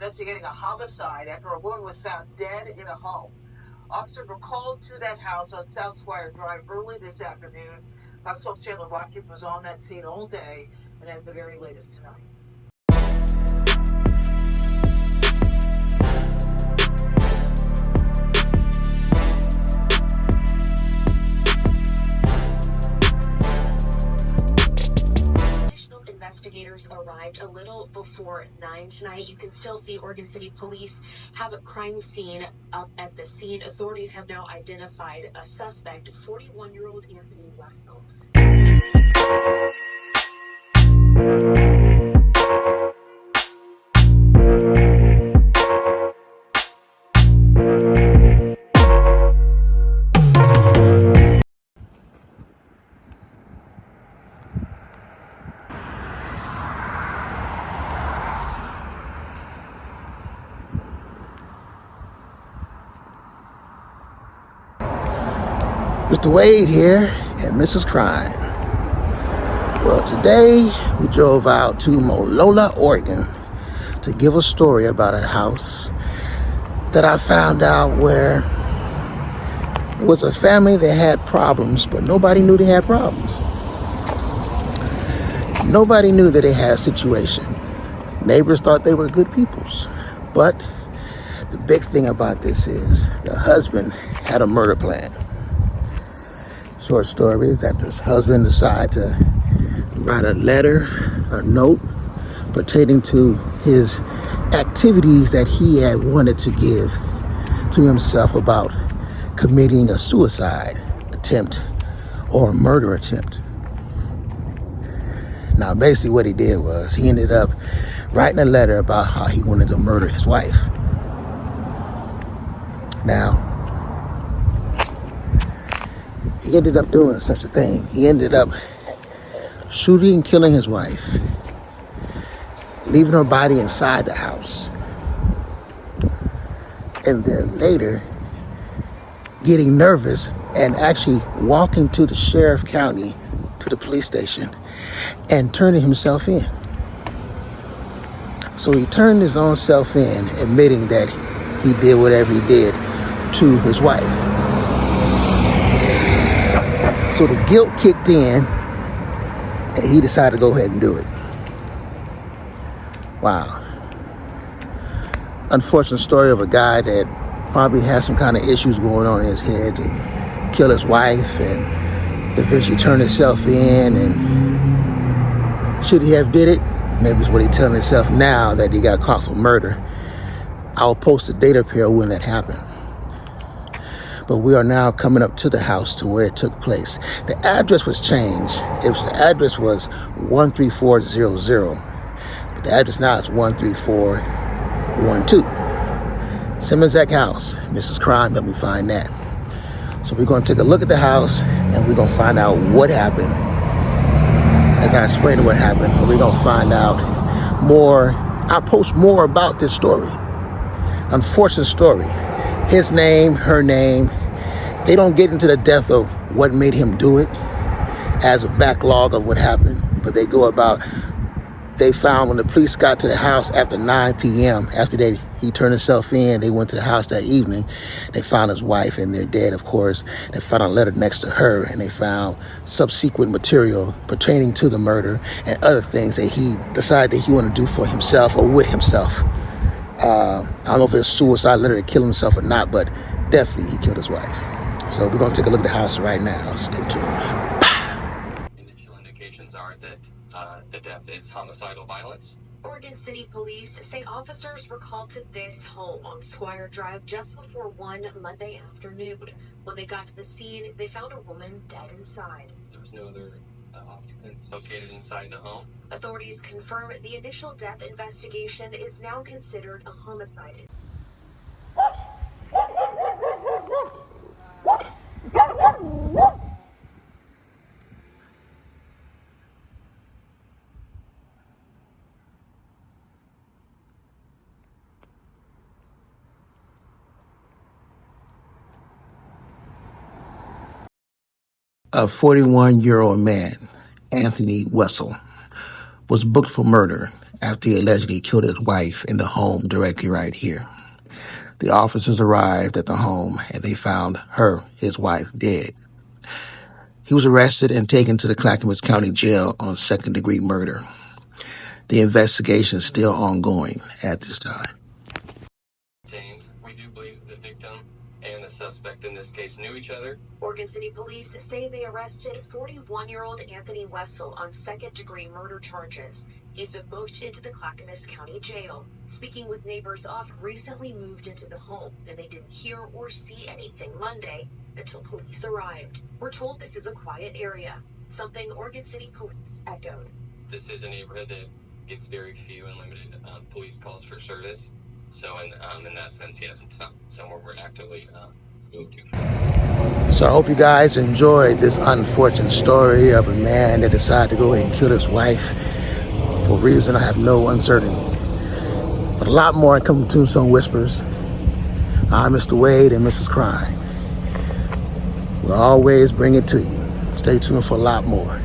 investigating a homicide after a woman was found dead in a home. Officers were called to that house on South Squire Drive early this afternoon. Fox 12's Chandler Watkins was on that scene all day and has the very latest tonight. Investigators arrived a little before 9 tonight. You can still see Oregon City Police have a crime scene up at the scene. Authorities have now identified a suspect, 41-year-old Anthony Wessel. Mr. Wade here and Mrs. Crime. Well, today we drove out to Molola, Oregon to give a story about a house that I found out where it was a family that had problems, but nobody knew they had problems. Nobody knew that they had a situation. Neighbors thought they were good peoples. But the big thing about this is the husband had a murder plan. Short story is that this husband decided to write a letter, a note, pertaining to his activities that he had wanted to give to himself about committing a suicide attempt or a murder attempt. Now, basically what he did was he ended up writing a letter about how he wanted to murder his wife. Now, he ended up doing such a thing. He ended up shooting and killing his wife, leaving her body inside the house, and then later getting nervous and actually walking to the sheriff county, to the police station, and turning himself in. So he turned his own self in, admitting that he did whatever he did to his wife. So the guilt kicked in, and he decided to go ahead and do it. Wow. Unfortunate story of a guy that probably has some kind of issues going on in his head to kill his wife and eventually turn himself in. And should he have did it? Maybe it's what he's telling himself now that he got caught for murder. I'll post the date up here when that happened. But we are now coming up to the house to where it took place. The address was changed. The address was 13400. But the address now is 13412. Same exact house. Mrs. Crime helped me find that. So we're going to take a look at the house and we're going to find out what happened. As I explained what happened, we're going to find out more. I'll post more about this story. Unfortunate story. His name, her name. They don't get into the depth of what made him do it as a backlog of what happened, but they go about, they found when the police got to the house after 9 p.m., after he turned himself in, they went to the house that evening, they found his wife and they're dead, of course. They found a letter next to her, and they found subsequent material pertaining to the murder and other things that he decided that he wanted to do for himself or with himself. I don't know if it's suicide, literally kill himself or not, but definitely he killed his wife. So we're going to take a look at the house right now. Stay tuned. Initial indications are that the death is homicidal violence. Oregon City Police say officers were called to this home on Squire Drive just before 1 Monday afternoon. When they got to the scene, they found a woman dead inside. There was no other occupants located inside the home. Authorities confirm the initial death investigation is now considered a homicide. A 41-year-old man, Anthony Wessel, was booked for murder after he allegedly killed his wife in the home directly right here. The officers arrived at the home and they found his wife, dead. He was arrested and taken to the Clackamas County Jail on second-degree murder. The investigation is still ongoing at this time. We do believe the victim and the suspect in this case knew each other. Oregon City Police say they arrested 41-year-old Anthony Wessel on second-degree murder charges. He's been moved into the Clackamas County Jail. Speaking with neighbors, recently moved into the home, and they didn't hear or see anything Monday until police arrived. We're told this is a quiet area, something Oregon City Police echoed. This is a neighborhood that gets very few and limited police calls for service. So in that sense, yes, it's not somewhere we're actively moved to. So I hope you guys enjoyed this unfortunate story of a man that decided to go ahead and kill his wife for a reason I have no uncertainty. But a lot more coming to Tombstone Whispers. I'm Mr. Wade and Mrs. Crime. We'll always bring it to you. Stay tuned for a lot more.